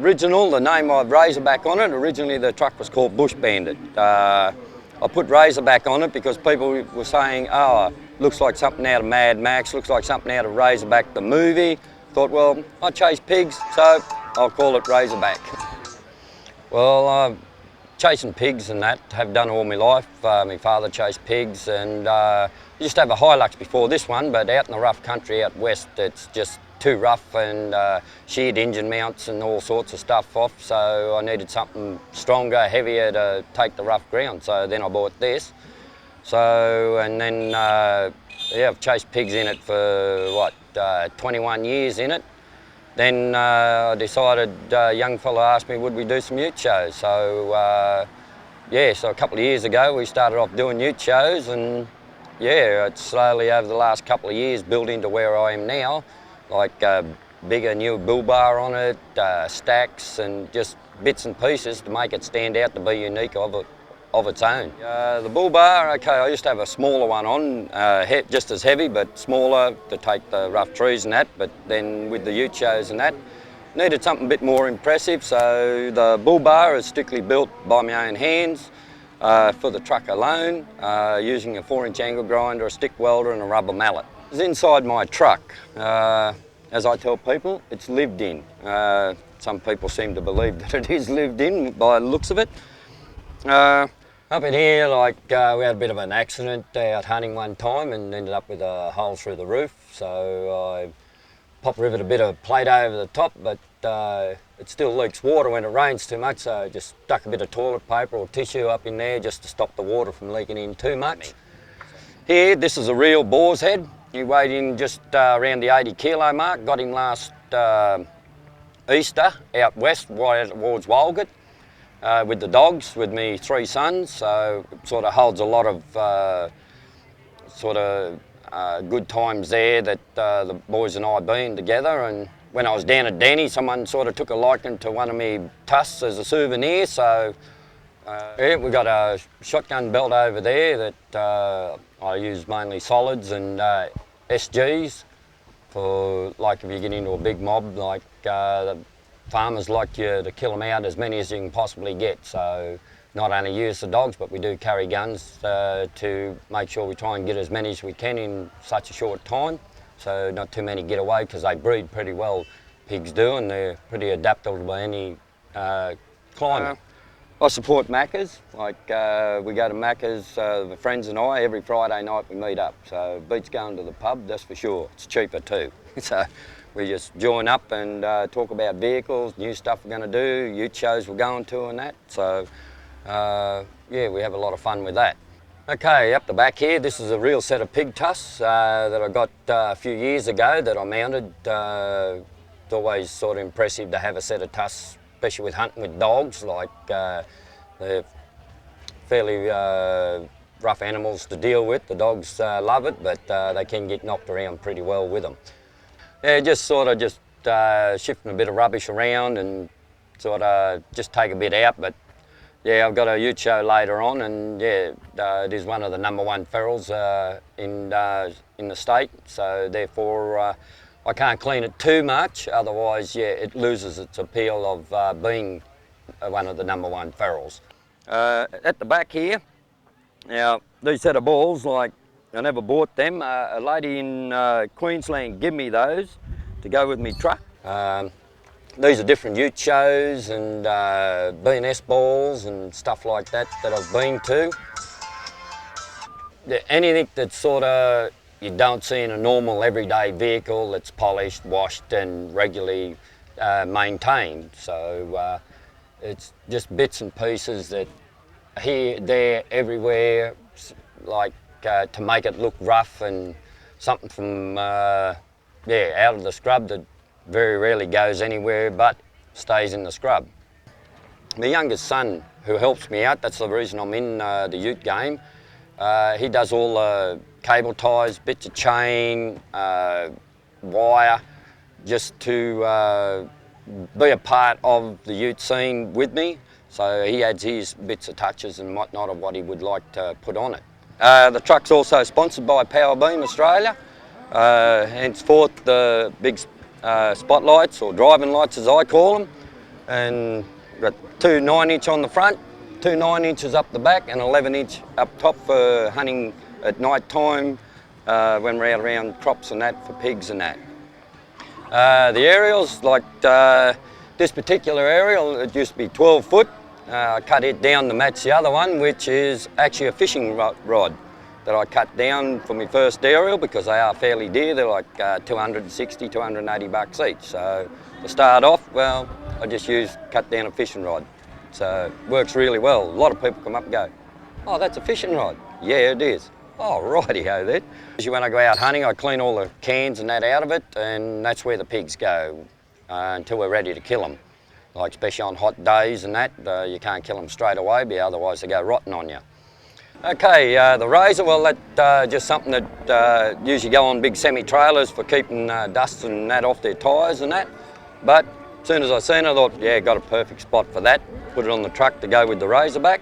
the name of Razorback on it, originally the truck was called Bush Bandit. I put Razorback on it because people were saying, oh, looks like something out of Mad Max, looks like something out of Razorback the movie. Thought, well, I chase pigs, so I'll call it Razorback. Well, chasing pigs and that, have done all my life. My father chased pigs, and I used to have a Hilux before this one, but out in the rough country out west, it's just too rough, and sheared engine mounts and all sorts of stuff off, so I needed something stronger, heavier to take the rough ground, so then I bought this. So, and then, yeah, I've chased pigs in it for, 21 years in it. Then I decided, a young fella asked me, would we do some ute shows? So, yeah, so a couple of years ago we started off doing ute shows, and yeah, it's slowly over the last couple of years built into where I am now, like bigger new bull bar on it, stacks, and just bits and pieces to make it stand out to be unique of its own. The bull bar, okay, I used to have a smaller one on, just as heavy but smaller to take the rough trees and that, but then with the ute shows and that, needed something a bit more impressive, so the bull bar is strictly built by my own hands for the truck alone, using a 4-inch angle grinder, a stick welder and a rubber mallet. It's inside my truck. As I tell people, it's lived in. Some people seem to believe that it is lived in by the looks of it. Up in here, like we had a bit of an accident out hunting one time and ended up with a hole through the roof. So I pop rivet a bit of plate over the top, but it still leaks water when it rains too much. So I just stuck a bit of toilet paper or tissue up in there just to stop the water from leaking in too much. Here, this is a real boar's head. He weighed in just around the 80 kilo mark. Got him last Easter out west towards Walgett. With the dogs, with me 3 sons, so it sort of holds a lot of good times there that the boys and I been together. And when I was down at Danny, someone sort of took a liking to one of me tusks as a souvenir, so yeah, we got a shotgun belt over there that I use mainly solids and SGs for, like, if you get into a big mob, like the farmers like you to kill them out as many as you can possibly get. So not only use the dogs, but we do carry guns to make sure we try and get as many as we can in such a short time. So not too many get away, because they breed pretty well, pigs do, and they're pretty adaptable to any climate. I support Macca's. Like we go to Macca's, the friends and I, every Friday night we meet up. So beats going to the pub, that's for sure. It's cheaper too. So we just join up and talk about vehicles, new stuff we're going to do, ute shows we're going to and that. So yeah, we have a lot of fun with that. Okay, up the back here, this is a real set of pig tusks that I got a few years ago that I mounted. It's always sort of impressive to have a set of tusks, especially with hunting with dogs. Like they're fairly rough animals to deal with. The dogs love it, but they can get knocked around pretty well with them. Yeah, just shifting a bit of rubbish around and sort of just take a bit out. But yeah, I've got a ute show later on, and yeah, it is one of the #1 ferals in the state. So therefore, I can't clean it too much. Otherwise, yeah, it loses its appeal of being one of the #1 ferals. At the back here, now these set of balls, like, I never bought them. A lady in Queensland gave me those to go with my truck. These are different ute shows and B&S balls and stuff like that I've been to. Anything that sort of you don't see in a normal everyday vehicle that's polished, washed and regularly maintained. So it's just bits and pieces that here, there, everywhere, like to make it look rough, and something from yeah, out of the scrub that very rarely goes anywhere but stays in the scrub. My youngest son, who helps me out, that's the reason I'm in the ute game, he does all the cable ties, bits of chain, wire, just to be a part of the ute scene with me. So he adds his bits of touches and whatnot of what he would like to put on it. The truck's also sponsored by Powerbeam Australia. Henceforth the big spotlights, or driving lights as I call them, and got two 9-inch on the front, two 9-inches up the back, and 11-inch up top for hunting at night time when we're out around crops and that for pigs and that. The aerials, like this particular aerial, it used to be 12 foot. I cut it down to match the other one, which is actually a fishing rod that I cut down for my first aerial because they are fairly dear. They're like 260, 280 bucks each. So to start off, well, I just cut down a fishing rod. So it works really well. A lot of people come up and go, "Oh, that's a fishing rod." Yeah, it is. Oh, righty-ho then. When I go out hunting, I clean all the cans and that out of it, and that's where the pigs go until we're ready to kill them. Like especially on hot days and that, you can't kill them straight away, but otherwise they go rotten on you. Okay, the razor, well, that's just something that usually go on big semi-trailers for keeping dust and that off their tyres and that. But as soon as I seen it, I thought, yeah, got a perfect spot for that. Put it on the truck to go with the Razorback.